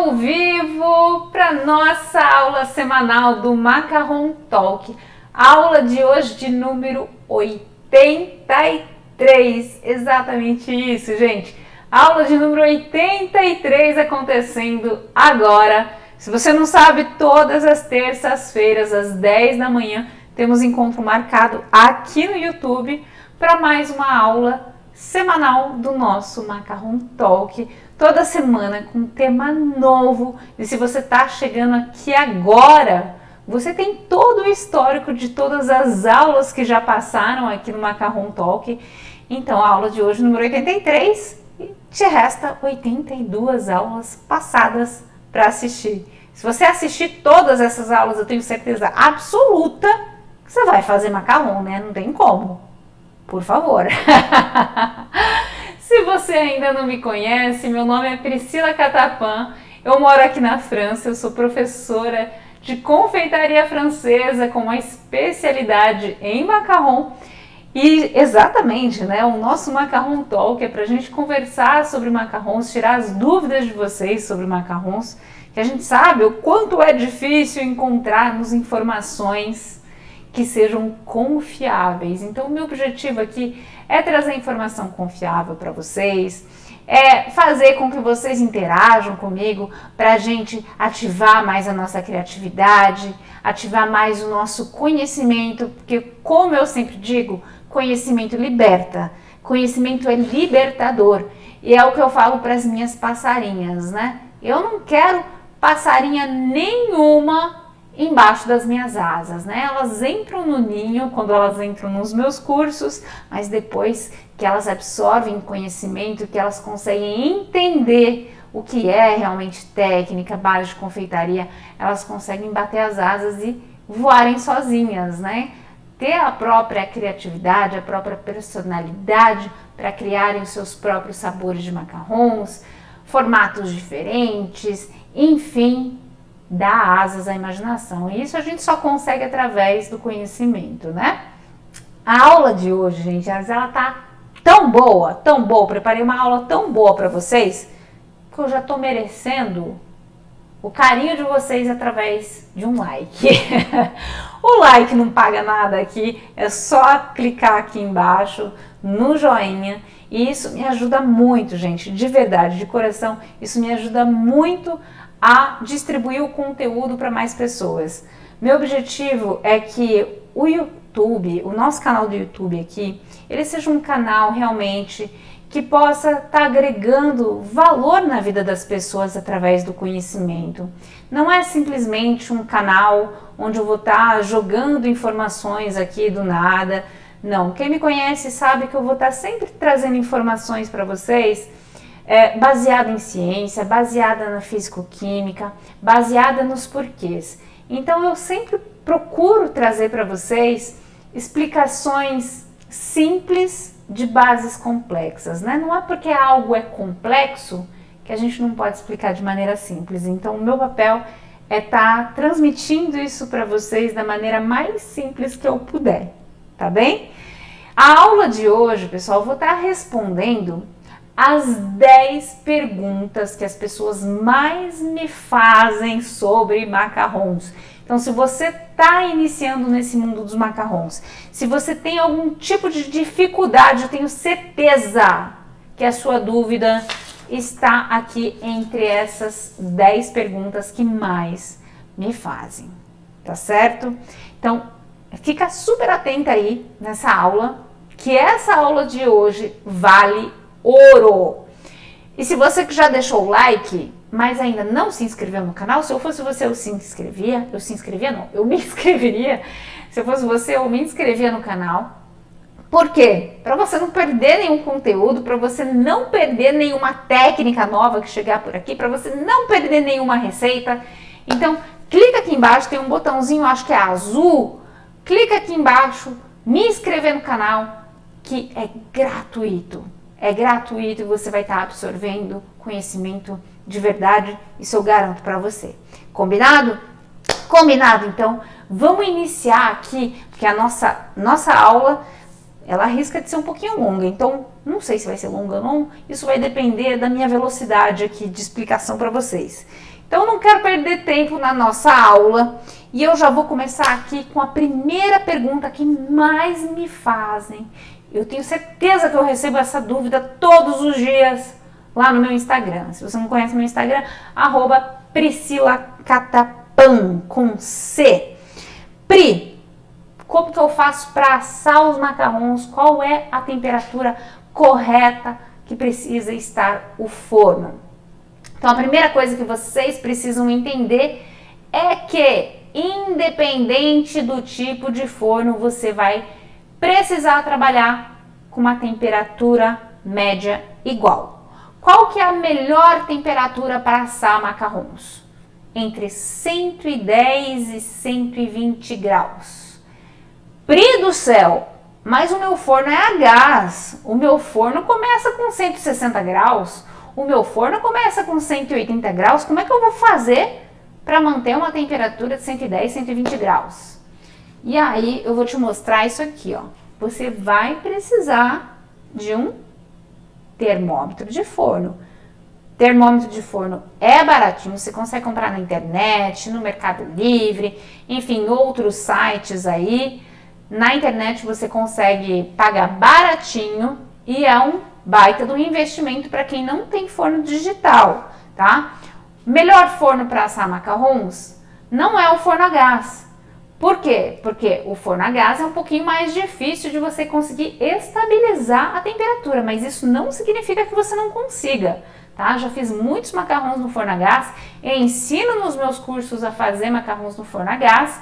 ao vivo para nossa aula semanal do Macarrão Talk. Aula de hoje de número 83. Exatamente isso, gente. Aula de número 83 acontecendo agora. Se você não sabe, todas as terças-feiras, às 10 da manhã, temos encontro marcado aqui no YouTube para mais uma aula semanal do nosso Macarrão Talk. Toda semana com um tema novo. E se você está chegando aqui agora, você tem todo o histórico de todas as aulas que já passaram aqui no Macarrão Talk. Então, a aula de hoje, número 83, e te resta 82 aulas passadas para assistir. Se você assistir todas essas aulas, eu tenho certeza absoluta que você vai fazer macarrão, né? Não tem como. Por favor. Se você ainda não me conhece, meu nome é Priscila Catapan, eu moro aqui na França, eu sou professora de confeitaria francesa com uma especialidade em macarrão. E exatamente, né, o nosso Macarrão Talk é para a gente conversar sobre macarrons, tirar as dúvidas de vocês sobre macarrons, que a gente sabe o quanto é difícil encontrarmos informações que sejam confiáveis. Então, o meu objetivo aqui é trazer informação confiável para vocês, é fazer com que vocês interajam comigo para a gente ativar mais a nossa criatividade, ativar mais o nosso conhecimento, porque, como eu sempre digo, conhecimento liberta, conhecimento é libertador. E é o que eu falo para as minhas passarinhas, né? Eu não quero passarinha nenhuma embaixo das minhas asas, né? Elas entram no ninho quando elas entram nos meus cursos, mas depois que elas absorvem conhecimento, que elas conseguem entender o que é realmente técnica, base de confeitaria, elas conseguem bater as asas e voarem sozinhas, né? Ter a própria criatividade, a própria personalidade para criarem os seus próprios sabores de macarrons, formatos diferentes, enfim, dá asas à imaginação. E isso a gente só consegue através do conhecimento, né? A aula de hoje, gente, ela tá tão boa, preparei uma aula tão boa para vocês, que eu já tô merecendo o carinho de vocês através de um like. O like não paga nada aqui, é só clicar aqui embaixo no joinha, e isso me ajuda muito, gente, de verdade, de coração, isso me ajuda muito a distribuir o conteúdo para mais pessoas. Meu objetivo é que o YouTube, o nosso canal do YouTube aqui, ele seja um canal realmente que possa estar agregando valor na vida das pessoas através do conhecimento. Não é simplesmente um canal onde eu vou estar jogando informações aqui do nada. Não, quem me conhece sabe que eu vou estar sempre trazendo informações para vocês baseada em ciência, baseada na físico-química, baseada nos porquês. Então eu sempre procuro trazer para vocês explicações simples de bases complexas, né? Não é porque algo é complexo que a gente não pode explicar de maneira simples. Então o meu papel é estar transmitindo isso para vocês da maneira mais simples que eu puder, tá bem? A aula de hoje, pessoal, eu vou estar respondendo as 10 perguntas que as pessoas mais me fazem sobre macarrons. Então, se você está iniciando nesse mundo dos macarrons, se você tem algum tipo de dificuldade, eu tenho certeza que a sua dúvida está aqui entre essas 10 perguntas que mais me fazem, tá certo? Então, fica super atenta aí nessa aula, que essa aula de hoje vale ouro. E se você que já deixou o like, mas ainda não se inscreveu no canal, se eu fosse você, eu me inscreveria. Se eu fosse você, eu me inscrevia no canal. Por quê? Para você não perder nenhum conteúdo, para você não perder nenhuma técnica nova que chegar por aqui, para você não perder nenhuma receita. Então, clica aqui embaixo, tem um botãozinho, acho que é azul. Clica aqui embaixo, me inscrever no canal, que é gratuito. É gratuito e você vai estar absorvendo conhecimento de verdade, isso eu garanto para você. Combinado? Combinado, então vamos iniciar aqui, porque a nossa aula, ela arrisca de ser um pouquinho longa, então não sei se vai ser longa ou não, isso vai depender da minha velocidade aqui de explicação para vocês. Então, eu não quero perder tempo na nossa aula e eu já vou começar aqui com a primeira pergunta que mais me fazem. Eu tenho certeza que eu recebo essa dúvida todos os dias lá no meu Instagram. Se você não conhece meu Instagram, @PriscilaCatapan, com C. Pri, como que eu faço para assar os macarrons? Qual é a temperatura correta que precisa estar o forno? Então, a primeira coisa que vocês precisam entender é que, independente do tipo de forno, você vai precisar trabalhar com uma temperatura média igual. Qual que é a melhor temperatura para assar macarrons? Entre 110 e 120 graus. Pri do céu, mas o meu forno é a gás. O meu forno começa com 160 graus. O meu forno começa com 180 graus. Como é que eu vou fazer para manter uma temperatura de 110, 120 graus? E aí eu vou te mostrar isso aqui, ó. Você vai precisar de um termômetro de forno. Termômetro de forno é baratinho, você consegue comprar na internet, no Mercado Livre, enfim, outros sites aí. Na internet você consegue pagar baratinho e é um baita do investimento para quem não tem forno digital, tá? Melhor forno para assar macarrons não é o forno a gás. Por quê? Porque o forno a gás é um pouquinho mais difícil de você conseguir estabilizar a temperatura, mas isso não significa que você não consiga, tá? Já fiz muitos macarrons no forno a gás, ensino nos meus cursos a fazer macarrons no forno a gás.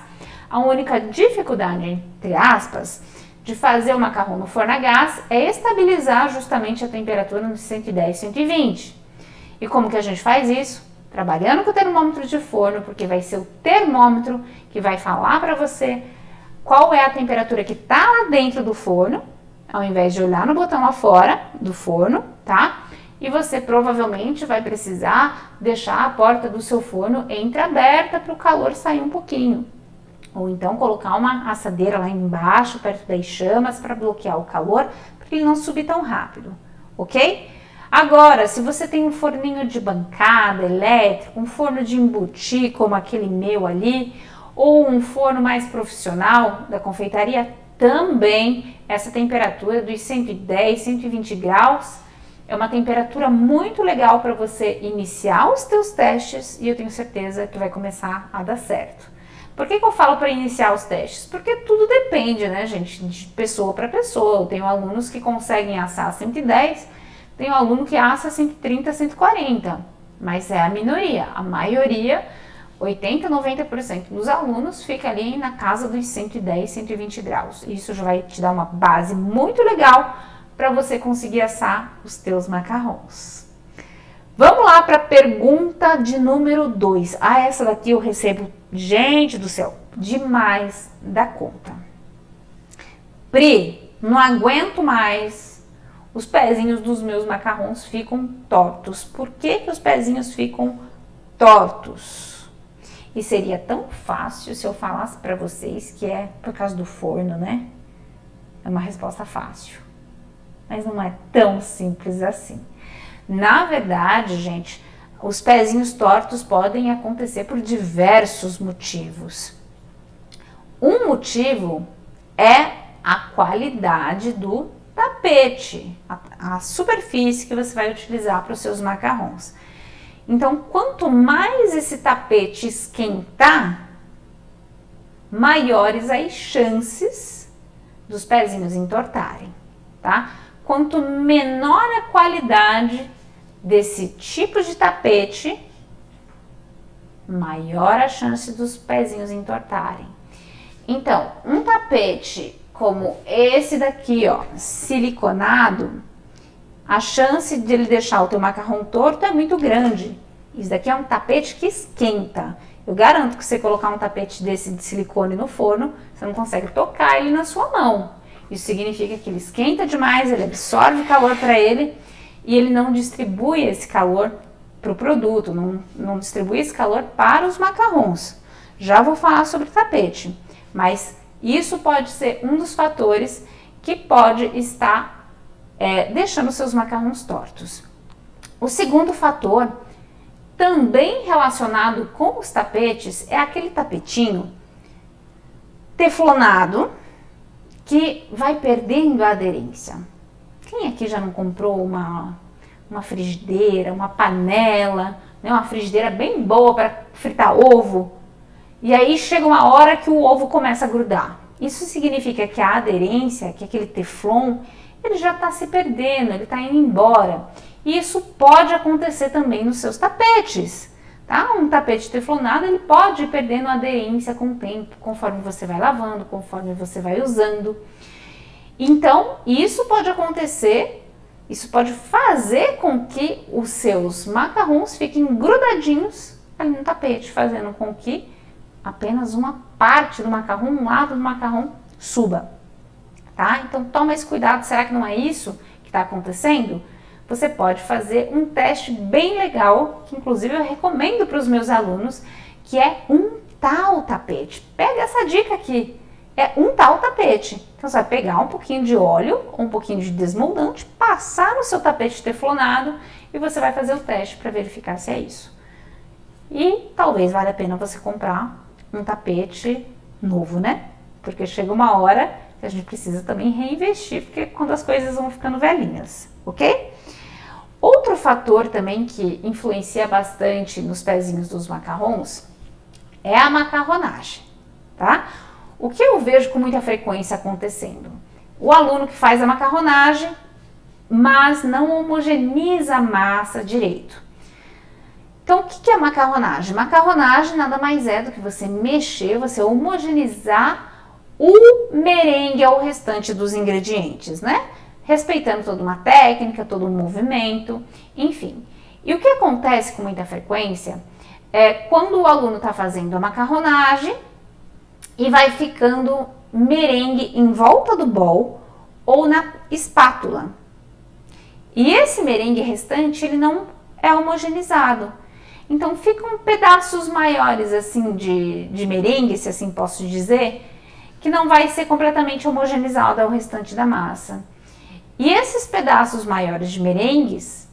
A única dificuldade, entre aspas, de fazer o macarrão no forno a gás é estabilizar justamente a temperatura nos 110, 120. E como que a gente faz isso? Trabalhando com o termômetro de forno, porque vai ser o termômetro que vai falar para você qual é a temperatura que está lá dentro do forno, ao invés de olhar no botão lá fora do forno, tá? E você provavelmente vai precisar deixar a porta do seu forno entreaberta para o calor sair um pouquinho. Ou então colocar uma assadeira lá embaixo, perto das chamas, para bloquear o calor, para ele não subir tão rápido, ok? Agora, se você tem um forninho de bancada elétrico, um forno de embutir, como aquele meu ali, ou um forno mais profissional da confeitaria, também essa temperatura dos 110, 120 graus é uma temperatura muito legal para você iniciar os teus testes e eu tenho certeza que vai começar a dar certo. Por que eu falo para iniciar os testes? Porque tudo depende, né, gente, de pessoa para pessoa. Eu tenho alunos que conseguem assar 110, tenho aluno que assa 130, 140, mas é a minoria. A maioria, 80, 90% dos alunos fica ali na casa dos 110, 120 graus. Isso já vai te dar uma base muito legal para você conseguir assar os teus macarrons. Vamos lá para a pergunta de número 2. Ah, essa daqui eu recebo, gente do céu, demais da conta. Pri, não aguento mais, os pezinhos dos meus macarrons ficam tortos. Por que que os pezinhos ficam tortos? E seria tão fácil se eu falasse para vocês que é por causa do forno, né? É uma resposta fácil, mas não é tão simples assim. Na verdade, gente, os pezinhos tortos podem acontecer por diversos motivos. Um motivo é a qualidade do tapete, a superfície que você vai utilizar para os seus macarrons. Então, quanto mais esse tapete esquentar, maiores as chances dos pezinhos entortarem, tá? Quanto menor a qualidade desse tipo de tapete, maior a chance dos pezinhos entortarem. Então, um tapete como esse daqui, ó, siliconado, a chance de ele deixar o teu macarrão torto é muito grande. Isso daqui é um tapete que esquenta. Eu garanto que você colocar um tapete desse de silicone no forno, você não consegue tocar ele na sua mão. Isso significa que ele esquenta demais, ele absorve calor para ele e ele não distribui esse calor para o produto, não distribui esse calor para os macarrons. Já vou falar sobre o tapete, mas isso pode ser um dos fatores que pode estar deixando seus macarrons tortos. O segundo fator também relacionado com os tapetes é aquele tapetinho teflonado que vai perdendo a aderência. Quem aqui já não comprou uma frigideira, uma panela, né, uma frigideira bem boa para fritar ovo? E aí chega uma hora que o ovo começa a grudar. Isso significa que a aderência, que aquele teflon, ele já está se perdendo, ele está indo embora. E isso pode acontecer também nos seus tapetes, tá? Um tapete teflonado, ele pode ir perdendo aderência com o tempo, conforme você vai lavando, conforme você vai usando. Então, isso pode acontecer, isso pode fazer com que os seus macarrons fiquem grudadinhos ali no tapete, fazendo com que apenas uma parte do macarrão, um lado do macarrão suba, tá? Então toma esse cuidado, será que não é isso que está acontecendo? Você pode fazer um teste bem legal, que inclusive eu recomendo para os meus alunos, que é untar o tapete. Pega essa dica aqui, é untar o tapete. Então você vai pegar um pouquinho de óleo, um pouquinho de desmoldante, passar no seu tapete teflonado e você vai fazer o teste para verificar se é isso. E talvez valha a pena você comprar um tapete novo, né? Porque chega uma hora que a gente precisa também reinvestir, porque quando as coisas vão ficando velhinhas, ok? Outro fator também que influencia bastante nos pezinhos dos macarrons é a macarronagem, tá? O que eu vejo com muita frequência acontecendo? O aluno que faz a macarronagem, mas não homogeneiza a massa direito. Então, o que é macarronagem? Macarronagem nada mais é do que você mexer, você homogeneizar o merengue ao restante dos ingredientes, né? Respeitando toda uma técnica, todo um movimento, enfim. E o que acontece com muita frequência é quando o aluno está fazendo a macarronagem e vai ficando merengue em volta do bowl ou na espátula. E esse merengue restante, ele não é homogeneizado. Então ficam pedaços maiores assim de merengue, se assim posso dizer, que não vai ser completamente homogeneizado ao restante da massa. E esses pedaços maiores de merengues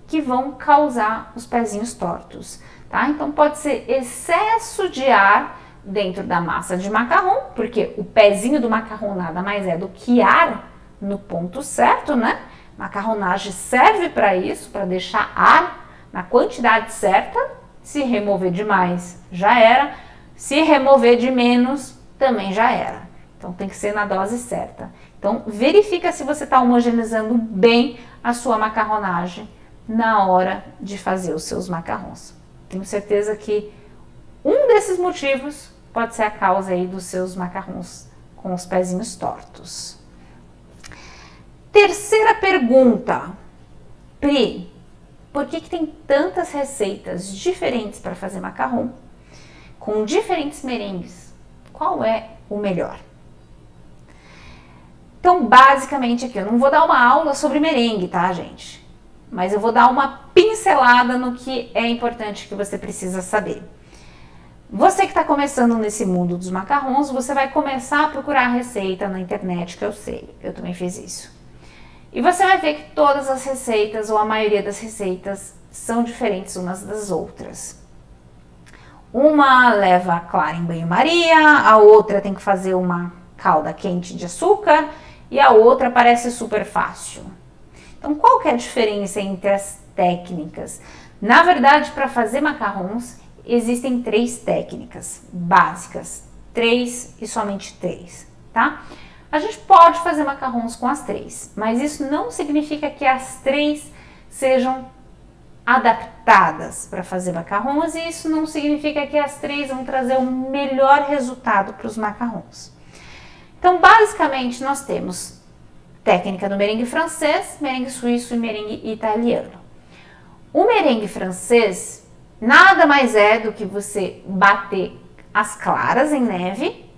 que vão causar os pezinhos tortos, tá? Então pode ser excesso de ar dentro da massa de macarrão, porque o pezinho do macarrão nada mais é do que ar no ponto certo, né? Macarronagem serve para isso, para deixar ar na quantidade certa. Se remover demais, já era. Se remover de menos, também já era. Então tem que ser na dose certa. Então verifica se você está homogeneizando bem a sua macarronagem na hora de fazer os seus macarrons. Tenho certeza que um desses motivos pode ser a causa aí dos seus macarrons com os pezinhos tortos. Terceira pergunta. Pri, por que tem tantas receitas diferentes para fazer macarrão com diferentes merengues? Qual é o melhor? Então, basicamente aqui, eu não vou dar uma aula sobre merengue, tá, gente? Mas eu vou dar uma pincelada no que é importante que você precisa saber. Você que está começando nesse mundo dos macarrons, você vai começar a procurar receita na internet, que eu sei, eu também fiz isso. E você vai ver que todas as receitas, ou a maioria das receitas, são diferentes umas das outras. Uma leva a clara em banho-maria, a outra tem que fazer uma calda quente de açúcar e a outra parece super fácil. Então, qual que é a diferença entre as técnicas? Na verdade, para fazer macarrons, existem 3 técnicas básicas. 3 e somente 3, tá? A gente pode fazer macarrons com as 3, mas isso não significa que as 3 sejam adaptadas para fazer macarrons e isso não significa que as 3 vão trazer o melhor resultado para os macarrons. Então, basicamente, nós temos técnica do merengue francês, merengue suíço e merengue italiano. O merengue francês nada mais é do que você bater as claras em neve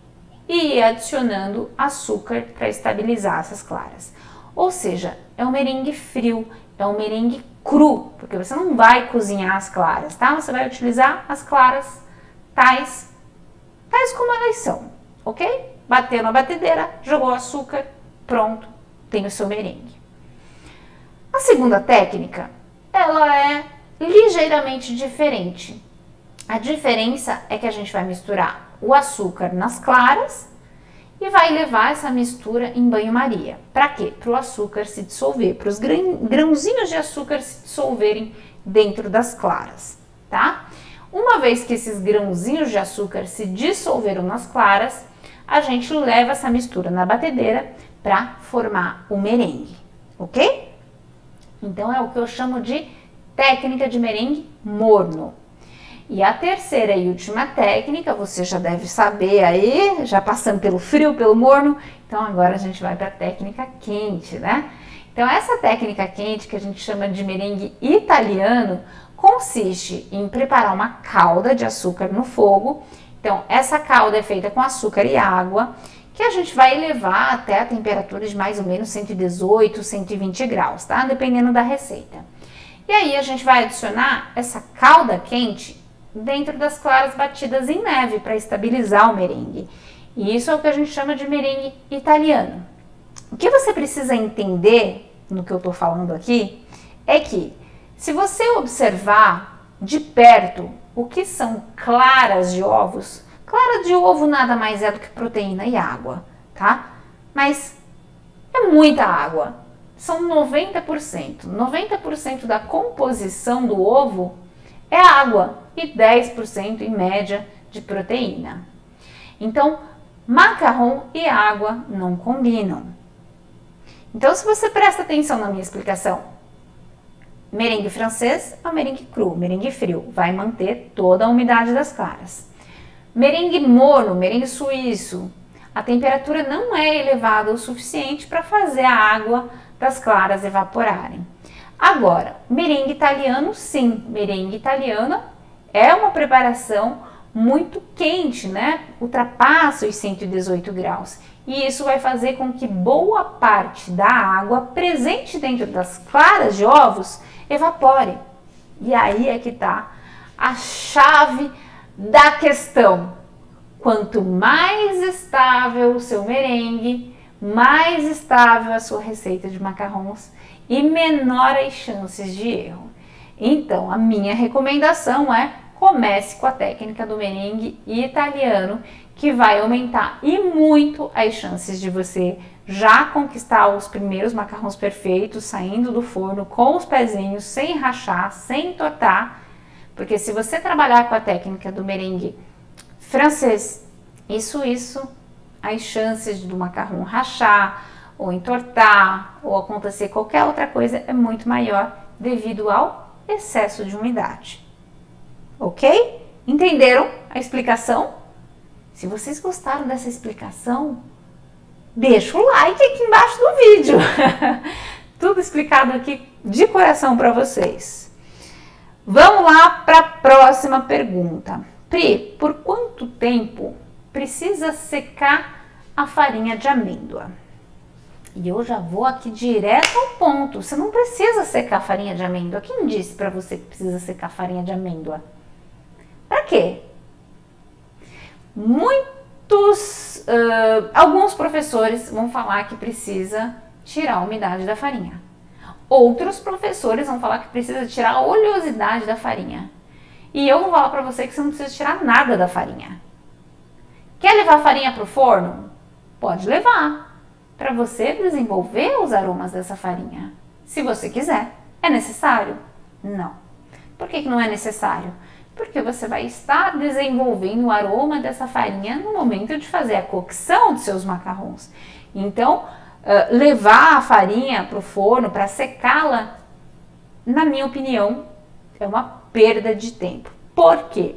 e ir adicionando açúcar para estabilizar essas claras. Ou seja, é um merengue frio, é um merengue cru, porque você não vai cozinhar as claras, tá? Você vai utilizar as claras tais como elas são, ok? Bateu na batedeira, jogou açúcar, pronto, tem o seu merengue. A segunda técnica, ela é ligeiramente diferente. A diferença é que a gente vai misturar o açúcar nas claras e vai levar essa mistura em banho-maria. Para quê? Para o açúcar se dissolver, para os grãozinhos de açúcar se dissolverem dentro das claras, tá? Uma vez que esses grãozinhos de açúcar se dissolveram nas claras, a gente leva essa mistura na batedeira para formar o merengue, ok? Então é o que eu chamo de técnica de merengue morno. E a terceira e última técnica, você já deve saber aí, já passando pelo frio, pelo morno, então agora a gente vai para a técnica quente, né? Então essa técnica quente, que a gente chama de merengue italiano, consiste em preparar uma calda de açúcar no fogo. Então essa calda é feita com açúcar e água, que a gente vai elevar até a temperatura de mais ou menos 118, 120 graus, tá? Dependendo da receita. E aí a gente vai adicionar essa calda quente dentro das claras batidas em neve para estabilizar o merengue. E isso é o que a gente chama de merengue italiano. O que você precisa entender no que eu estou falando aqui é que, se você observar de perto o que são claras de ovos, clara de ovo nada mais é do que proteína e água, tá? Mas é muita água. São 90%. 90% da composição do ovo é água e 10% em média de proteína. Então, macarrão e água não combinam. Então, se você presta atenção na minha explicação, merengue francês é o merengue cru, merengue frio, vai manter toda a umidade das claras. Merengue morno, merengue suíço, a temperatura não é elevada o suficiente para fazer a água das claras evaporarem. Agora, merengue italiano, sim, merengue italiano é uma preparação muito quente, né? Ultrapassa os 118 graus. E isso vai fazer com que boa parte da água presente dentro das claras de ovos evapore. E aí é que está a chave da questão. Quanto mais estável o seu merengue, mais estável a sua receita de macarrons e menor as chances de erro. Então, a minha recomendação é: comece com a técnica do merengue italiano, que vai aumentar e muito as chances de você já conquistar os primeiros macarrons perfeitos, saindo do forno com os pezinhos, sem rachar, sem entortar. Porque se você trabalhar com a técnica do merengue francês e suíço, as chances do macarrão rachar, ou entortar, ou acontecer qualquer outra coisa é muito maior devido ao excesso de umidade. Ok? Entenderam a explicação? Se vocês gostaram dessa explicação, deixa o like aqui embaixo do vídeo. Tudo explicado aqui de coração para vocês. Vamos lá para a próxima pergunta. Pri, por quanto tempo precisa secar a farinha de amêndoa? E eu já vou aqui direto ao ponto. Você não precisa secar a farinha de amêndoa. Quem disse para você que precisa secar a farinha de amêndoa? Para quê? Alguns professores vão falar que precisa tirar a umidade da farinha. Outros professores vão falar que precisa tirar a oleosidade da farinha. E eu vou falar para você que você não precisa tirar nada da farinha. Quer levar a farinha para o forno? Pode levar, para você desenvolver os aromas dessa farinha. Se você quiser. É necessário? Não. Por que não é necessário? Porque você vai estar desenvolvendo o aroma dessa farinha no momento de fazer a cocção dos seus macarrons. Então, levar a farinha para o forno para secá-la, na minha opinião, é uma perda de tempo. Por quê?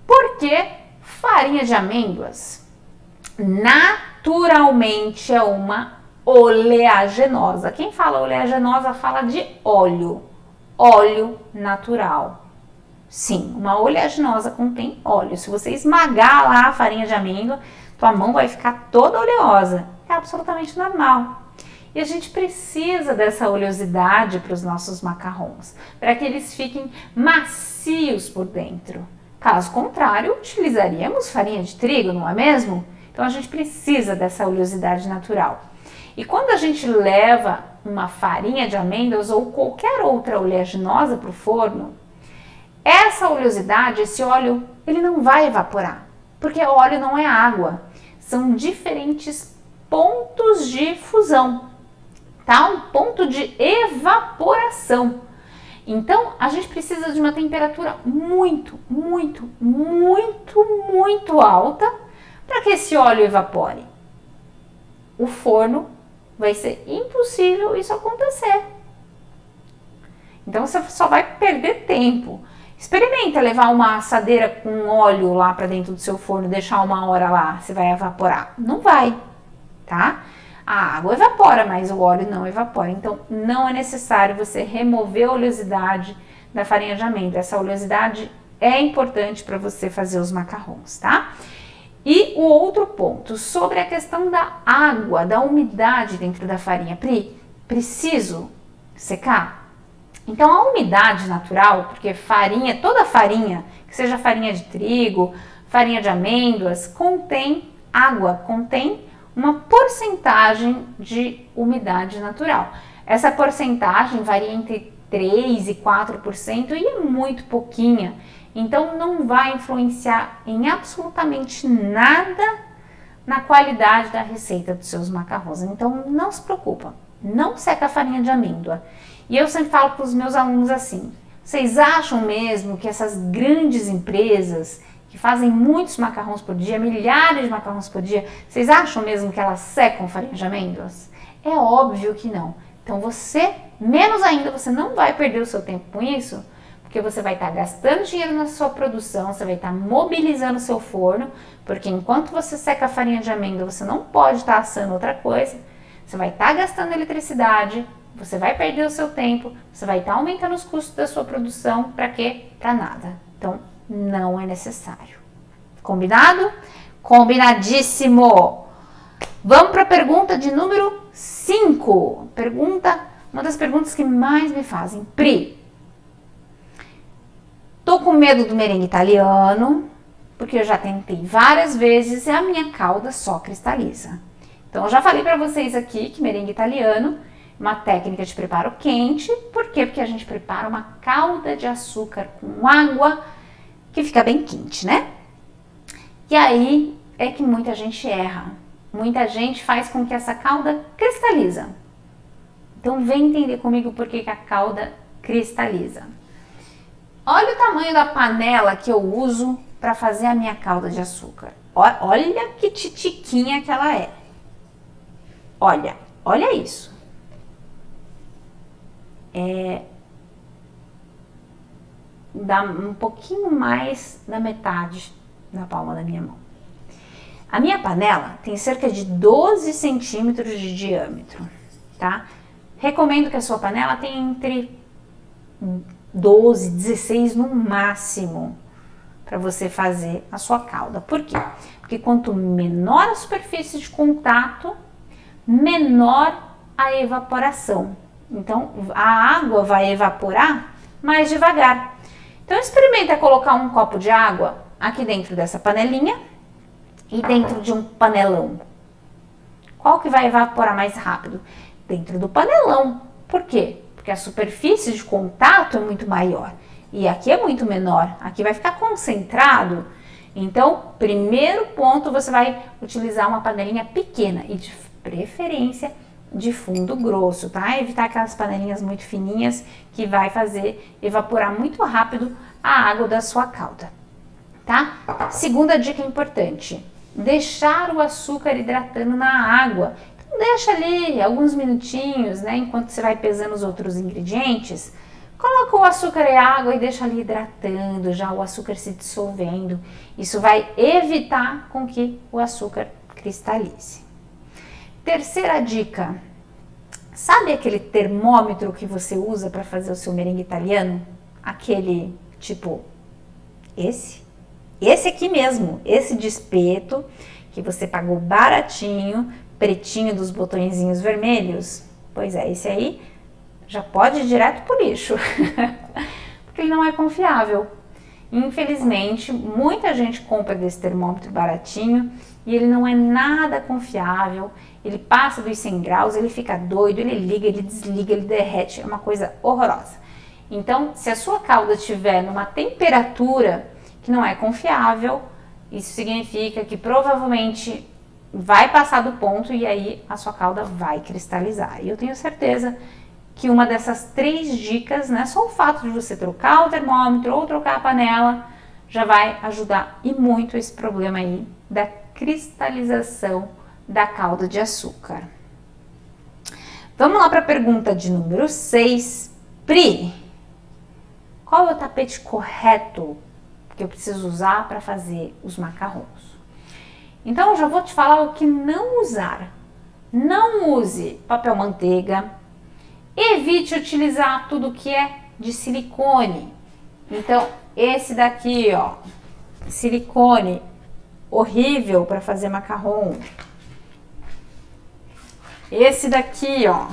Porque farinha de amêndoas naturalmente é uma oleaginosa. Quem fala oleaginosa fala de óleo natural. Sim, uma oleaginosa contém óleo. Se você esmagar lá a farinha de amêndoa, tua mão vai ficar toda oleosa. É absolutamente normal. E a gente precisa dessa oleosidade para os nossos macarrons, para que eles fiquem macios por dentro. Caso contrário, utilizaríamos farinha de trigo, não é mesmo? Então a gente precisa dessa oleosidade natural. E quando a gente leva uma farinha de amêndoas ou qualquer outra oleaginosa para o forno, essa oleosidade, esse óleo, ele não vai evaporar, porque óleo não é água, são diferentes pontos de fusão, tá? Um ponto de evaporação. Então, a gente precisa de uma temperatura muito, muito, muito, muito alta para que esse óleo evapore. O forno vai ser impossível isso acontecer. Então, você só vai perder tempo. Experimenta levar uma assadeira com óleo lá para dentro do seu forno, deixar 1 hora lá, você vai evaporar? Não vai, tá? A água evapora, mas o óleo não evapora. Então, não é necessário você remover a oleosidade da farinha de amêndoa. Essa oleosidade é importante para você fazer os macarrons, tá? E o outro ponto, sobre a questão da água, da umidade dentro da farinha. Pri, preciso secar? Então, a umidade natural, porque farinha, toda farinha, que seja farinha de trigo, farinha de amêndoas, contém água, contém uma porcentagem de umidade natural. Essa porcentagem varia entre 3% e 4% e é muito pouquinha, então não vai influenciar em absolutamente nada na qualidade da receita dos seus macarrões. Então não se preocupa, não seca a farinha de amêndoa. E eu sempre falo para os meus alunos assim: vocês acham mesmo que essas grandes empresas que fazem muitos macarrões por dia, milhares de macarrões por dia, vocês acham mesmo que elas secam farinha de amêndoas? É óbvio que não. Então você, menos ainda, você não vai perder o seu tempo com isso, porque você vai estar gastando dinheiro na sua produção, você vai estar mobilizando o seu forno, porque enquanto você seca a farinha de amêndoa, você não pode estar assando outra coisa, você vai estar gastando eletricidade, você vai perder o seu tempo, você vai estar aumentando os custos da sua produção, para quê? Para nada. Então, não é necessário. Combinado? Combinadíssimo! Vamos para a pergunta de número 5. Uma das perguntas que mais me fazem. Pri, tô com medo do merengue italiano, porque eu já tentei várias vezes e a minha calda só cristaliza. Então, eu já falei para vocês aqui que merengue italiano é uma técnica de preparo quente. Por quê? Porque a gente prepara uma calda de açúcar com água que fica bem quente, né? E aí é que muita gente erra. Muita gente faz com que essa calda cristaliza. Então vem entender comigo por que a calda cristaliza. Olha o tamanho da panela que eu uso para fazer a minha calda de açúcar. Olha que titiquinha que ela é. Olha isso. Dá um pouquinho mais da metade da palma da minha mão. A minha panela tem cerca de 12 centímetros de diâmetro, tá? Recomendo que a sua panela tenha entre 12, 16 no máximo para você fazer a sua calda. Por quê? Porque quanto menor a superfície de contato, menor a evaporação. Então, a água vai evaporar mais devagar. Então, experimenta colocar um copo de água aqui dentro dessa panelinha e dentro de um panelão. Qual que vai evaporar mais rápido? Dentro do panelão. Por quê? Porque a superfície de contato é muito maior e aqui é muito menor. Aqui vai ficar concentrado. Então, primeiro ponto, você vai utilizar uma panelinha pequena e de preferência de fundo grosso, tá? Evitar aquelas panelinhas muito fininhas que vai fazer evaporar muito rápido a água da sua calda, tá? Segunda dica importante: deixar o açúcar hidratando na água. Então, deixa ali alguns minutinhos, né? Enquanto você vai pesando os outros ingredientes, coloca o açúcar e a água e deixa ali hidratando, já o açúcar se dissolvendo. Isso vai evitar com que o açúcar cristalize. Terceira dica: sabe aquele termômetro que você usa para fazer o seu merengue italiano? Aquele tipo esse aqui mesmo, esse de espeto que você pagou baratinho, pretinho dos botõezinhos vermelhos. Pois é, esse aí já pode ir direto pro lixo, porque ele não é confiável. Infelizmente, muita gente compra desse termômetro baratinho e ele não é nada confiável. Ele passa dos 100 graus, ele fica doido, ele liga, ele desliga, ele derrete, é uma coisa horrorosa. Então, se a sua cauda estiver numa temperatura que não é confiável, isso significa que provavelmente vai passar do ponto e aí a sua cauda vai cristalizar. E eu tenho certeza que uma dessas 3 dicas, né, só o fato de você trocar o termômetro ou trocar a panela, já vai ajudar e muito esse problema aí da cristalização da calda de açúcar. Vamos lá para a pergunta de número 6. Pri, qual é o tapete correto que eu preciso usar para fazer os macarrons? Então, eu já vou te falar o que não usar. Não use papel manteiga. Evite utilizar tudo que é de silicone. Então, esse daqui, ó, silicone, horrível para fazer macarrão. Esse daqui, ó,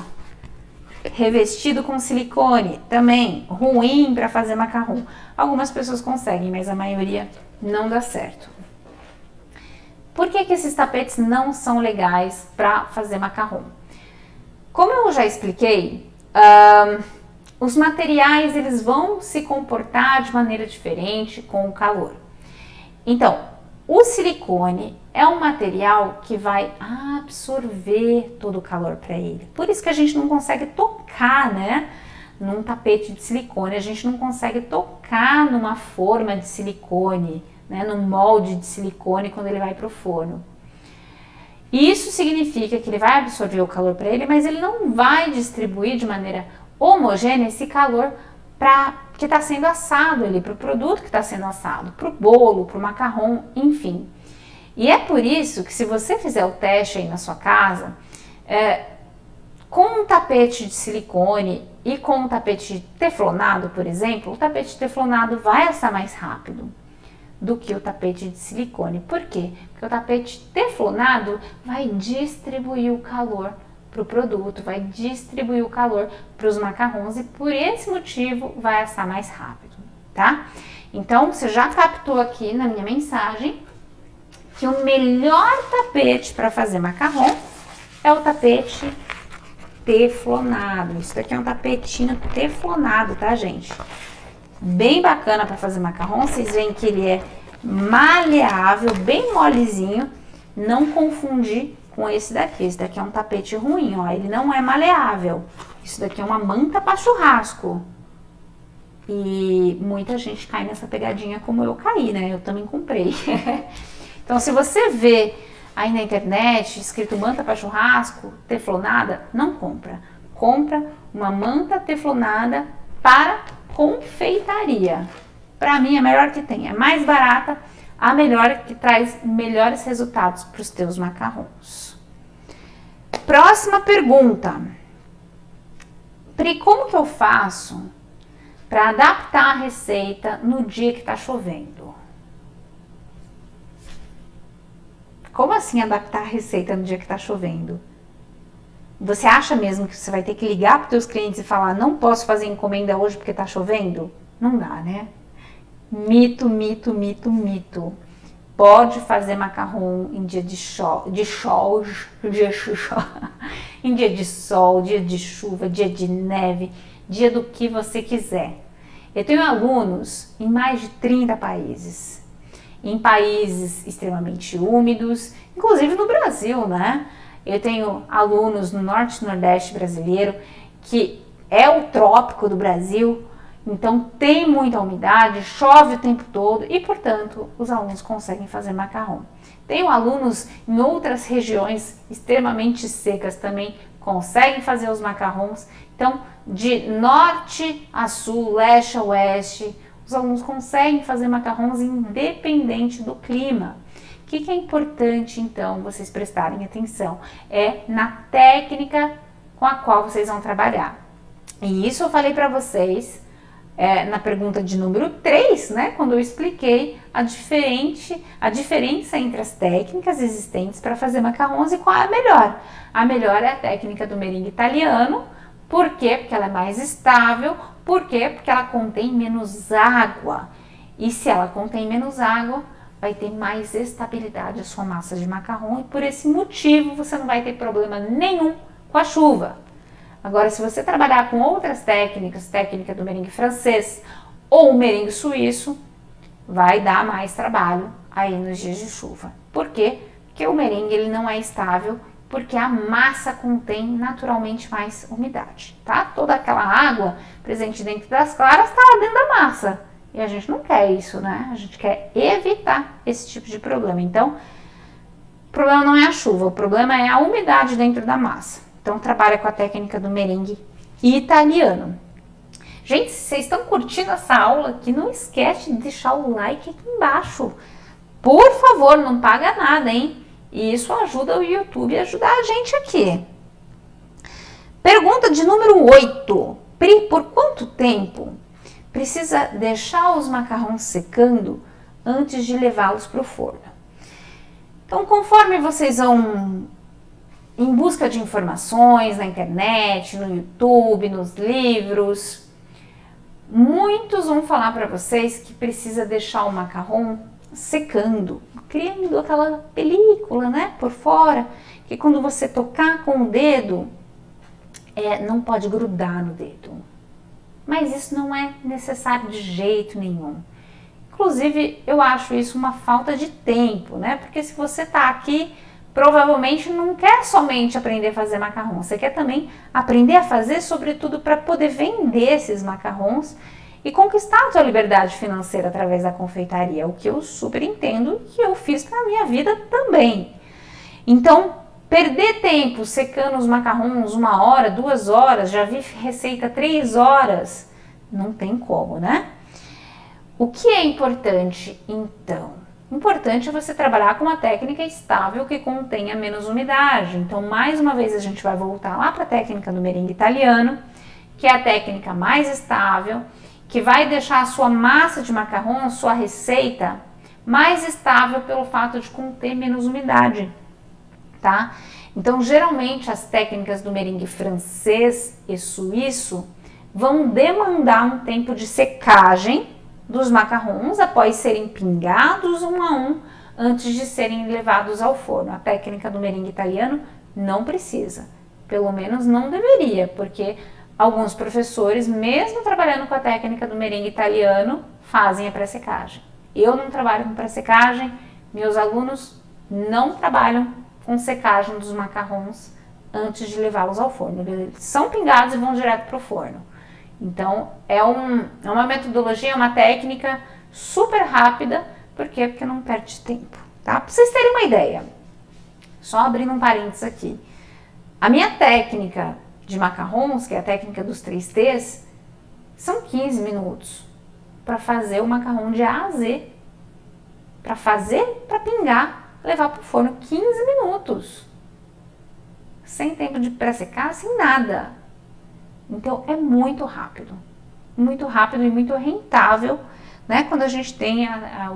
revestido com silicone, também ruim para fazer macarrão. Algumas pessoas conseguem, mas a maioria não dá certo. Por que esses tapetes não são legais para fazer macarrão? Como eu já expliquei, os materiais eles vão se comportar de maneira diferente com o calor. Então, o silicone é um material que vai absorver todo o calor para ele. Por isso que a gente não consegue tocar, né, num tapete de silicone. A gente não consegue tocar numa forma de silicone, né, num molde de silicone quando ele vai para o forno. Isso significa que ele vai absorver o calor para ele, mas ele não vai distribuir de maneira homogênea esse calor para que está sendo assado ali, para o produto que está sendo assado, para o bolo, para o macarrão, enfim. E é por isso que se você fizer o teste aí na sua casa, com um tapete de silicone e com um tapete teflonado, por exemplo, o tapete teflonado vai assar mais rápido do que o tapete de silicone. Por quê? Porque o tapete teflonado vai distribuir o calor para o produto, vai distribuir o calor para os macarrons e por esse motivo vai assar mais rápido, tá? Então, você já captou aqui na minha mensagem que o melhor tapete para fazer macarrão é o tapete teflonado. Isso daqui é um tapetinho teflonado, tá, gente? Bem bacana para fazer macarrão. Vocês veem que ele é maleável, bem molezinho. Não confundir com esse daqui. Esse daqui é um tapete ruim, ó. Ele não é maleável. Isso daqui é uma manta para churrasco. E muita gente cai nessa pegadinha como eu caí, né? Eu também comprei. Então, se você vê aí na internet escrito manta para churrasco, teflonada, não compra. Compra uma manta teflonada para confeitaria. Para mim, a melhor que tem. É mais barata, a melhor que traz melhores resultados para os teus macarrons. Próxima pergunta. Pri, como que eu faço para adaptar a receita no dia que está chovendo? Como assim adaptar a receita no dia que está chovendo? Você acha mesmo que você vai ter que ligar para os teus clientes e falar não posso fazer encomenda hoje porque está chovendo? Não dá, né? Mito, mito, mito, mito. Pode fazer macarrão em dia em dia de sol, dia de chuva, dia de neve, dia do que você quiser. Eu tenho alunos em mais de 30 países. Em países extremamente úmidos, inclusive no Brasil, né? Eu tenho alunos no norte e nordeste brasileiro, que é o trópico do Brasil, então tem muita umidade, chove o tempo todo e, portanto, os alunos conseguem fazer macarrão. Tenho alunos em outras regiões extremamente secas também, conseguem fazer os macarrons. Então, de norte a sul, leste a oeste, os alunos conseguem fazer macarrons independente do clima. O que é importante, então, vocês prestarem atenção? É na técnica com a qual vocês vão trabalhar. E isso eu falei para vocês na pergunta de número 3, né? Quando eu expliquei a diferença entre as técnicas existentes para fazer macarrons e qual é a melhor. A melhor é a técnica do merengue italiano. Por quê? Porque ela é mais estável. Por quê? Porque ela contém menos água. E se ela contém menos água, vai ter mais estabilidade a sua massa de macarrão e por esse motivo você não vai ter problema nenhum com a chuva. Agora, se você trabalhar com outras técnicas, técnica do merengue francês ou merengue suíço, vai dar mais trabalho aí nos dias de chuva. Por quê? Porque o merengue ele não é estável, porque a massa contém naturalmente mais umidade, tá? Toda aquela água presente dentro das claras está lá dentro da massa. E a gente não quer isso, né? A gente quer evitar esse tipo de problema. Então, o problema não é a chuva, o problema é a umidade dentro da massa. Então, trabalha com a técnica do merengue italiano. Gente, se vocês estão curtindo essa aula aqui, não esquece de deixar o like aqui embaixo. Por favor, não paga nada, hein? E isso ajuda o YouTube a ajudar a gente aqui. Pergunta de número 8. Pri, por quanto tempo precisa deixar os macarrões secando antes de levá-los para o forno? Então, conforme vocês vão em busca de informações na internet, no YouTube, nos livros, muitos vão falar para vocês que precisa deixar o macarrão secando, criando aquela película, né, por fora, que quando você tocar com o dedo, não pode grudar no dedo. Mas isso não é necessário de jeito nenhum. Inclusive, eu acho isso uma falta de tempo, né? Porque se você tá aqui, provavelmente não quer somente aprender a fazer macarrão, você quer também aprender a fazer, sobretudo para poder vender esses macarrons e conquistar a sua liberdade financeira através da confeitaria, o que eu super entendo e que eu fiz para a minha vida também. Então, perder tempo secando os macarrons 1 hora, 2 horas, já vi receita 3 horas, não tem como, né? O que é importante, então? Importante é você trabalhar com uma técnica estável que contenha menos umidade. Então, mais uma vez, a gente vai voltar lá para a técnica do merengue italiano, que é a técnica mais estável, que vai deixar a sua massa de macarrão, a sua receita, mais estável pelo fato de conter menos umidade, tá? Então, geralmente, as técnicas do merengue francês e suíço vão demandar um tempo de secagem dos macarrons após serem pingados 1 a 1 antes de serem levados ao forno. A técnica do merengue italiano não precisa, pelo menos não deveria, porque alguns professores, mesmo trabalhando com a técnica do merengue italiano, fazem a pré-secagem. Eu não trabalho com pré-secagem, meus alunos não trabalham com secagem dos macarrons antes de levá-los ao forno. Eles são pingados e vão direto para o forno. Então, é uma metodologia, uma técnica super rápida. Por quê? Porque não perde tempo, tá? Para vocês terem uma ideia, só abrindo um parênteses aqui. A minha técnica de macarrons, que é a técnica dos 3 T's, são 15 minutos para fazer o macarrão de A a Z. Para pingar, levar para o forno 15 minutos. Sem tempo de pré-secar, sem nada. Então, é muito rápido e muito rentável, né? Quando a gente tem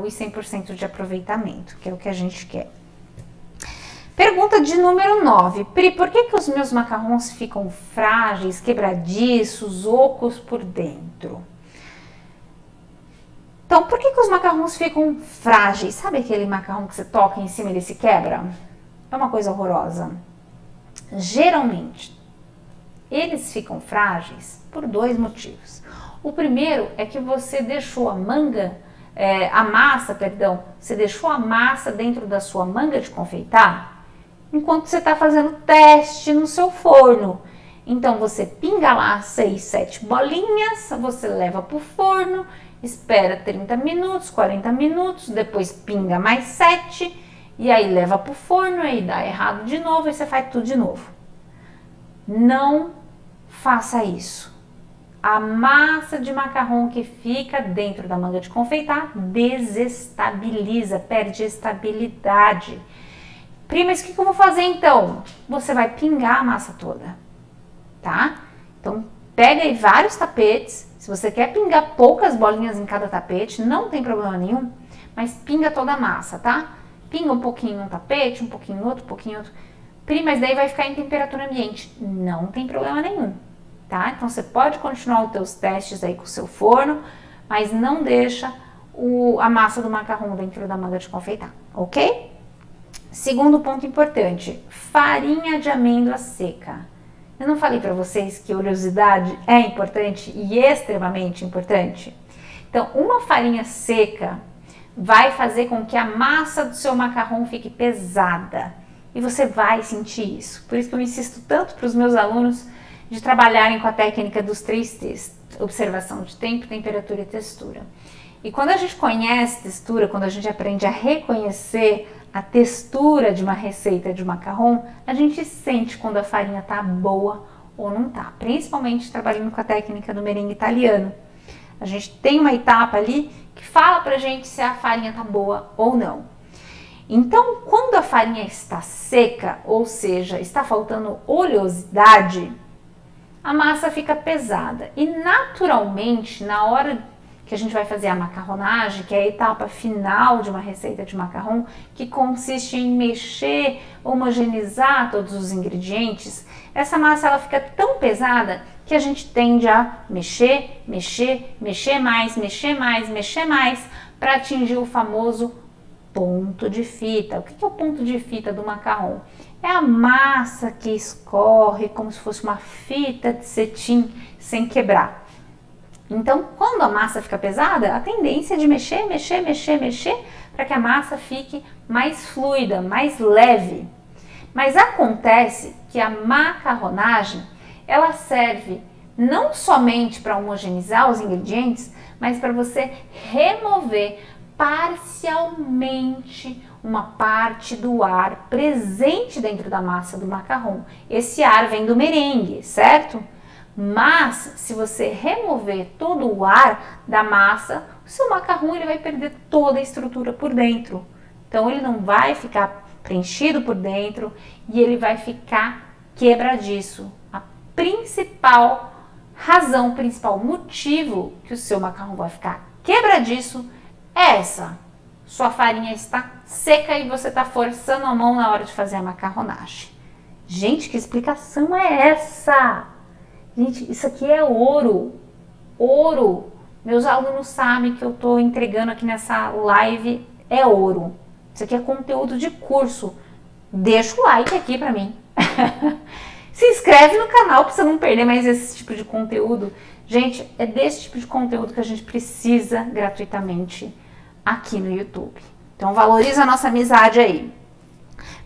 os 100% de aproveitamento, que é o que a gente quer. Pergunta de número 9. Pri, por que os meus macarrons ficam frágeis, quebradiços, ocos por dentro? Então, por que os macarrons ficam frágeis? Sabe aquele macarrão que você toca em cima e ele se quebra? É uma coisa horrorosa. Geralmente, eles ficam frágeis por 2 motivos. O primeiro é que você deixou você deixou a massa dentro da sua manga de confeitar enquanto você está fazendo teste no seu forno. Então, você pinga lá 6, 7 bolinhas, você leva para o forno, espera 30 minutos, 40 minutos, depois pinga mais 7, e aí leva para o forno, aí dá errado de novo, e você faz tudo de novo. Não faça isso. A massa de macarrão que fica dentro da manga de confeitar desestabiliza, perde estabilidade. Pri, mas o que eu vou fazer então? Você vai pingar a massa toda, tá? Então, pega aí vários tapetes. Se você quer pingar poucas bolinhas em cada tapete, não tem problema nenhum, mas pinga toda a massa, tá? Pinga um pouquinho num tapete, um pouquinho no outro, um pouquinho no outro. Pri, mas daí vai ficar em temperatura ambiente. Não tem problema nenhum, tá? Então, você pode continuar os teus testes aí com o seu forno, mas não deixa a massa do macarrão dentro da manga de confeitar, ok? Segundo ponto importante, farinha de amêndoa seca. Eu não falei para vocês que oleosidade é importante e extremamente importante? Então, uma farinha seca vai fazer com que a massa do seu macarrão fique pesada. E você vai sentir isso. Por isso que eu insisto tanto para os meus alunos de trabalharem com a técnica dos 3 T's. Observação de tempo, temperatura e textura. E quando a gente conhece textura, quando a gente aprende a reconhecer a textura de uma receita de macarrão, a gente sente quando a farinha está boa ou não está. Principalmente trabalhando com a técnica do merengue italiano. A gente tem uma etapa ali que fala pra gente se a farinha está boa ou não. Então, quando a farinha está seca, ou seja, está faltando oleosidade, a massa fica pesada. E naturalmente, na hora que a gente vai fazer a macarronagem, que é a etapa final de uma receita de macarrão, que consiste em mexer, homogeneizar todos os ingredientes, essa massa ela fica tão pesada que a gente tende a mexer mais, para atingir o famoso ponto de fita. O que é o ponto de fita do macarrão? É a massa que escorre como se fosse uma fita de cetim sem quebrar. Então, quando a massa fica pesada, a tendência é de mexer para que a massa fique mais fluida, mais leve. Mas acontece que a macarronagem, ela serve não somente para homogeneizar os ingredientes, mas para você remover parcialmente uma parte do ar presente dentro da massa do macarrão. Esse ar vem do merengue, certo? Mas se você remover todo o ar da massa, o seu macarrão ele vai perder toda a estrutura por dentro. Então ele não vai ficar preenchido por dentro e ele vai ficar quebradiço. A principal razão, principal motivo que o seu macarrão vai ficar quebradiço é essa. Sua farinha está seca e você está forçando a mão na hora de fazer a macarronagem. Gente, que explicação é essa? Gente, isso aqui é ouro. Ouro. Meus alunos sabem que eu estou entregando aqui nessa live é ouro. Isso aqui é conteúdo de curso. Deixa o like aqui para mim. Se inscreve no canal para você não perder mais esse tipo de conteúdo. Gente, é desse tipo de conteúdo que a gente precisa gratuitamente aqui no YouTube. Então valoriza a nossa amizade aí.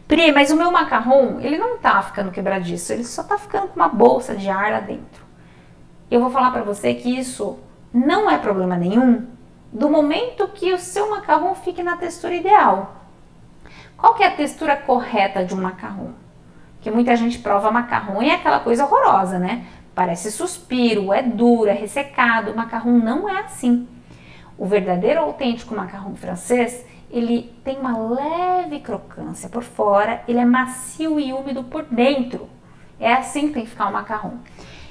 Pri, mas o meu macarrão, ele não tá ficando quebradiço, ele só tá ficando com uma bolsa de ar lá dentro. Eu vou falar para você que isso não é problema nenhum do momento que o seu macarrão fique na textura ideal. Qual que é a textura correta de um macarrão? Porque muita gente prova macarrão e é aquela coisa horrorosa, né? Parece suspiro, é duro, é ressecado. O macarrão não é assim. O verdadeiro autêntico macarrão francês, ele tem uma leve crocância por fora, ele é macio e úmido por dentro. É assim que tem que ficar o macarrão.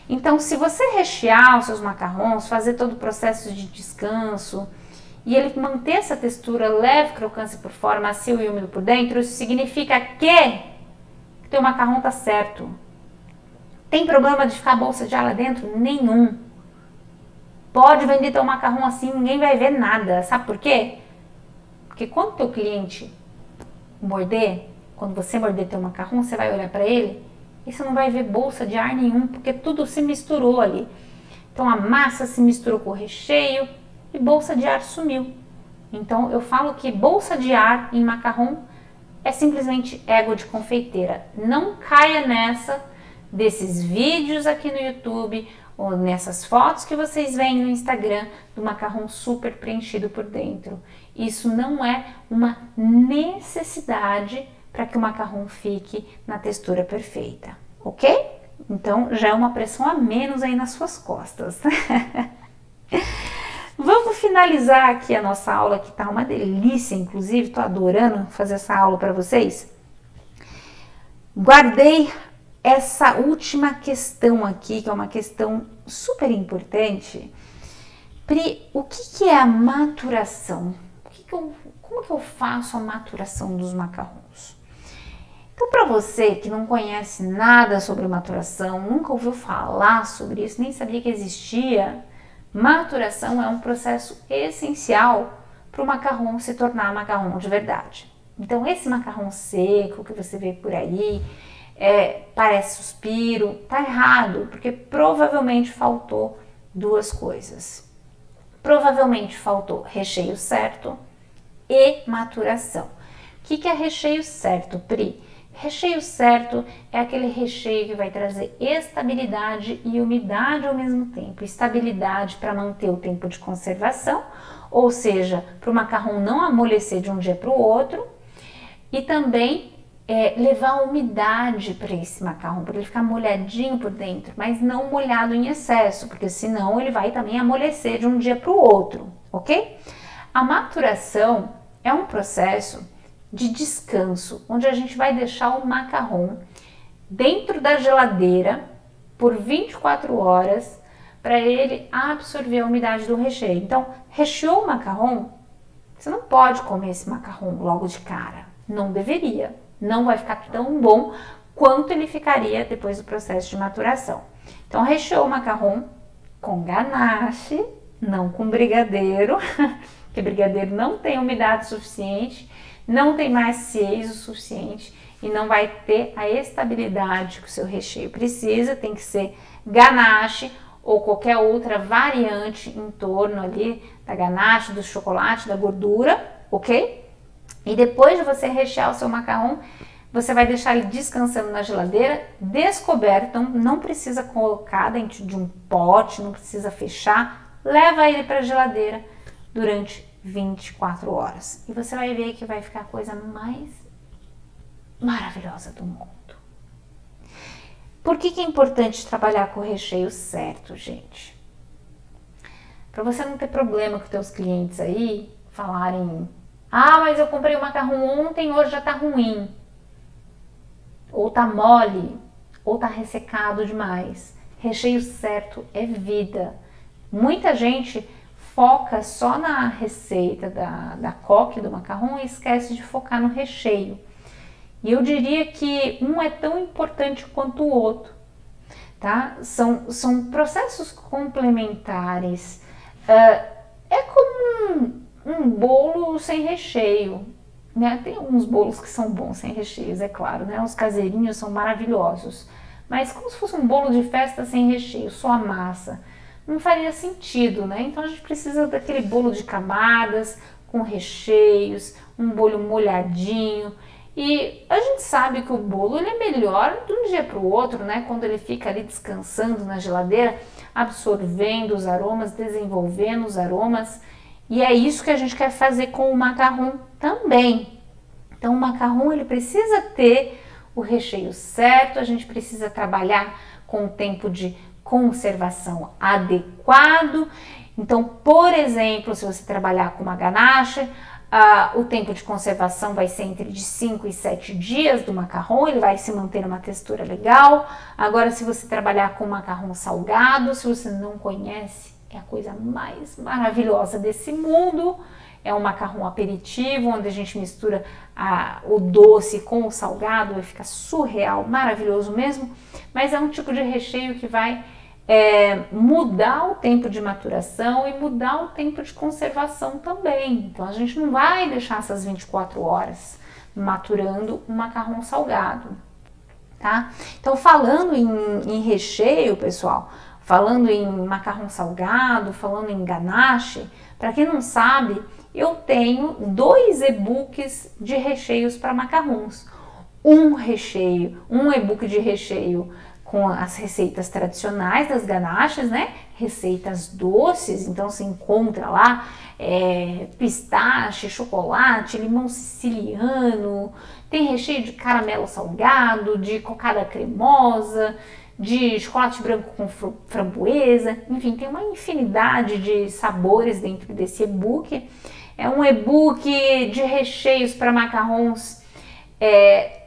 Então, se você rechear os seus macarrões, fazer todo o processo de descanso e ele manter essa textura leve, crocância por fora, macio e úmido por dentro, isso significa que teu macarrão tá certo. Tem problema de ficar a bolsa de ar lá dentro? Nenhum. Pode vender teu macarrão assim, ninguém vai ver nada. Sabe por quê? Porque quando teu cliente morder, quando você morder teu macarrão, você vai olhar para ele e você não vai ver bolsa de ar nenhum, porque tudo se misturou ali. Então a massa se misturou com o recheio e bolsa de ar sumiu. Então eu falo que bolsa de ar em macarrão é simplesmente ego de confeiteira. Não caia nessa desses vídeos aqui no YouTube ou nessas fotos que vocês veem no Instagram do macarrão super preenchido por dentro. Isso não é uma necessidade para que o macarrão fique na textura perfeita, ok? Então já é uma pressão a menos aí nas suas costas. Vamos finalizar aqui a nossa aula, que tá uma delícia, inclusive, tô adorando fazer essa aula para vocês. Guardei essa última questão aqui, que é uma questão super importante. Pri, o que é a maturação? Como que eu faço a maturação dos macarrões? Então, para você que não conhece nada sobre maturação, nunca ouviu falar sobre isso, nem sabia que existia, maturação é um processo essencial para o macarrão se tornar macarrão de verdade. Então esse macarrão seco que você vê por aí, parece suspiro, tá errado, porque provavelmente faltou duas coisas. Provavelmente faltou recheio certo e maturação. O que é recheio certo, Pri? Recheio certo é aquele recheio que vai trazer estabilidade e umidade ao mesmo tempo. Estabilidade para manter o tempo de conservação, ou seja, para o macarrão não amolecer de um dia para o outro, e também levar umidade para esse macarrão, para ele ficar molhadinho por dentro, mas não molhado em excesso, porque senão ele vai também amolecer de um dia para o outro, ok? A maturação é um processo de descanso, onde a gente vai deixar o macarrão dentro da geladeira por 24 horas para ele absorver a umidade do recheio. Então, recheou o macarrão, você não pode comer esse macarrão logo de cara, não deveria, não vai ficar tão bom quanto ele ficaria depois do processo de maturação. Então, recheou o macarrão com ganache, não com brigadeiro, porque brigadeiro não tem umidade suficiente, não tem maciez o suficiente e não vai ter a estabilidade que o seu recheio precisa. Tem que ser ganache ou qualquer outra variante em torno ali da ganache, do chocolate, da gordura, ok? E depois de você rechear o seu macarrão, você vai deixar ele descansando na geladeira, descoberto, não precisa colocar dentro de um pote, não precisa fechar, leva ele para a geladeira durante 24 horas. E você vai ver que vai ficar a coisa mais maravilhosa do mundo. Por que é importante trabalhar com o recheio certo, gente? Para você não ter problema com os teus clientes aí falarem: ah, mas eu comprei o macarrão ontem, hoje já tá ruim. Ou tá mole, ou tá ressecado demais. Recheio certo é vida. Muita gente foca só na receita da coque do macarrão e esquece de focar no recheio. E eu diria que um é tão importante quanto o outro, tá? São processos complementares. É como um bolo sem recheio, né? Tem alguns bolos que são bons sem recheios, é claro, né? Os caseirinhos são maravilhosos, mas como se fosse um bolo de festa sem recheio, só a massa, não faria sentido, né? Então a gente precisa daquele bolo de camadas, com recheios, um bolo molhadinho. E a gente sabe que o bolo ele é melhor de um dia para o outro, né? Quando ele fica ali descansando na geladeira, absorvendo os aromas, desenvolvendo os aromas. E é isso que a gente quer fazer com o macarrão também. Então o macarrão ele precisa ter o recheio certo, a gente precisa trabalhar com o tempo de conservação adequado. Então, por exemplo, se você trabalhar com uma ganache, o tempo de conservação vai ser entre de 5 e 7 dias do macarrão, ele vai se manter uma textura legal. Agora, se você trabalhar com macarrão salgado, se você não conhece, é a coisa mais maravilhosa desse mundo. É um macarrão aperitivo, onde a gente mistura o doce com o salgado, vai ficar surreal, maravilhoso mesmo. Mas é um tipo de recheio que vai mudar o tempo de maturação e mudar o tempo de conservação também. Então a gente não vai deixar essas 24 horas maturando um macarrão salgado, tá? Então falando em recheio, pessoal, falando em macarrão salgado, falando em ganache, para quem não sabe, eu tenho 2 e-books de recheios para macarrons. Um e-book de recheio com as receitas tradicionais das ganaches, né? Receitas doces, então você encontra lá pistache, chocolate, limão siciliano, tem recheio de caramelo salgado, de cocada cremosa, de chocolate branco com framboesa, enfim, tem uma infinidade de sabores dentro desse e-book. É um e-book de recheios para macarrons,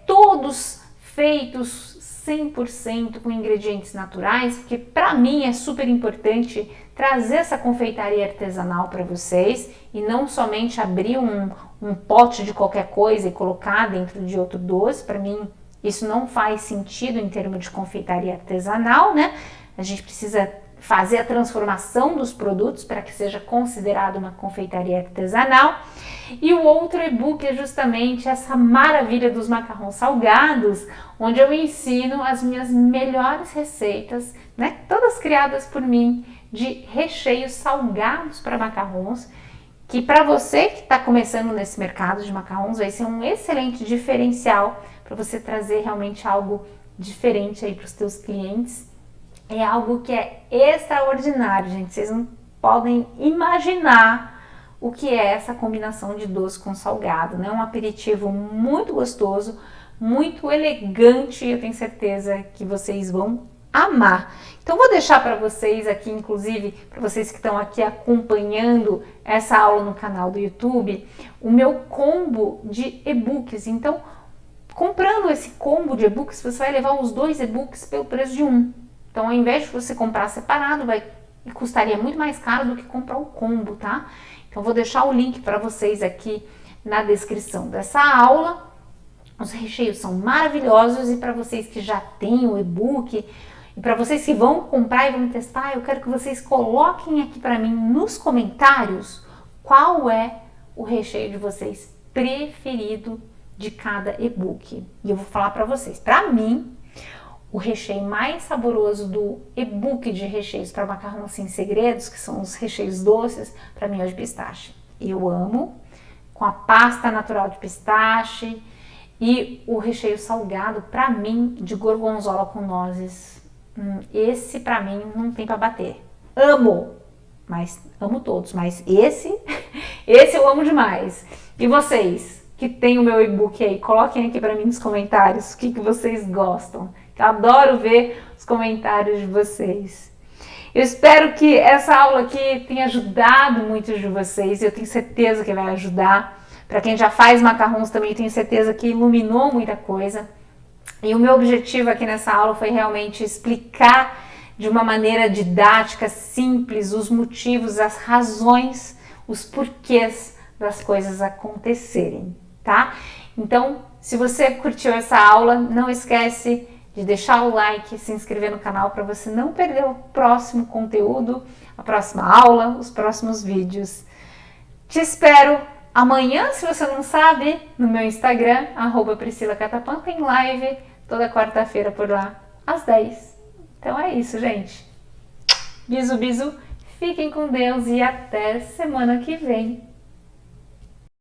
todos feitos 100% com ingredientes naturais, porque para mim é super importante trazer essa confeitaria artesanal para vocês e não somente abrir um pote de qualquer coisa e colocar dentro de outro doce. Para mim isso não faz sentido em termos de confeitaria artesanal, né? A gente precisa fazer a transformação dos produtos para que seja considerado uma confeitaria artesanal. E o outro e-book é justamente essa maravilha dos macarrons salgados, onde eu ensino as minhas melhores receitas, né, todas criadas por mim, de recheios salgados para macarrons, que para você que está começando nesse mercado de macarrons vai ser um excelente diferencial para você trazer realmente algo diferente aí para os teus clientes. É algo que é extraordinário, gente. Vocês não podem imaginar o que é essa combinação de doce com salgado, né? Um aperitivo muito gostoso, muito elegante, eu tenho certeza que vocês vão amar. Então vou deixar para vocês aqui, inclusive para vocês que estão aqui acompanhando essa aula no canal do YouTube, o meu combo de e-books. Então, comprando esse combo de e-books, você vai levar os 2 e-books pelo preço de um. Então, ao invés de você comprar separado, custaria muito mais caro do que comprar o combo, tá? Então, vou deixar o link para vocês aqui na descrição dessa aula. Os recheios são maravilhosos e para vocês que já têm o e-book e para vocês que vão comprar e vão testar, eu quero que vocês coloquem aqui para mim nos comentários qual é o recheio de vocês preferido de cada e-book. E eu vou falar para vocês. Para mim, o recheio mais saboroso do e-book de recheios para macarrão sem segredos, que são os recheios doces, para mim é o de pistache. Eu amo, com a pasta natural de pistache e o recheio salgado, para mim, de gorgonzola com nozes. Esse, para mim, não tem para bater. Amo, mas amo todos, mas esse eu amo demais. E vocês, que tem o meu e-book aí, coloquem aqui para mim nos comentários o que vocês gostam. Eu adoro ver os comentários de vocês. Eu espero que essa aula aqui tenha ajudado muitos de vocês. Eu tenho certeza que vai ajudar. Para quem já faz macarrons também, tenho certeza que iluminou muita coisa. E o meu objetivo aqui nessa aula foi realmente explicar de uma maneira didática, simples, os motivos, as razões, os porquês das coisas acontecerem, tá? Então, se você curtiu essa aula, não esquece de deixar o like, se inscrever no canal para você não perder o próximo conteúdo, a próxima aula, os próximos vídeos. Te espero amanhã, se você não sabe, no meu Instagram, @PriscilaCatapan, tem live toda quarta-feira por lá, às 10. Então é isso, gente. Bisu, bisu, fiquem com Deus e até semana que vem.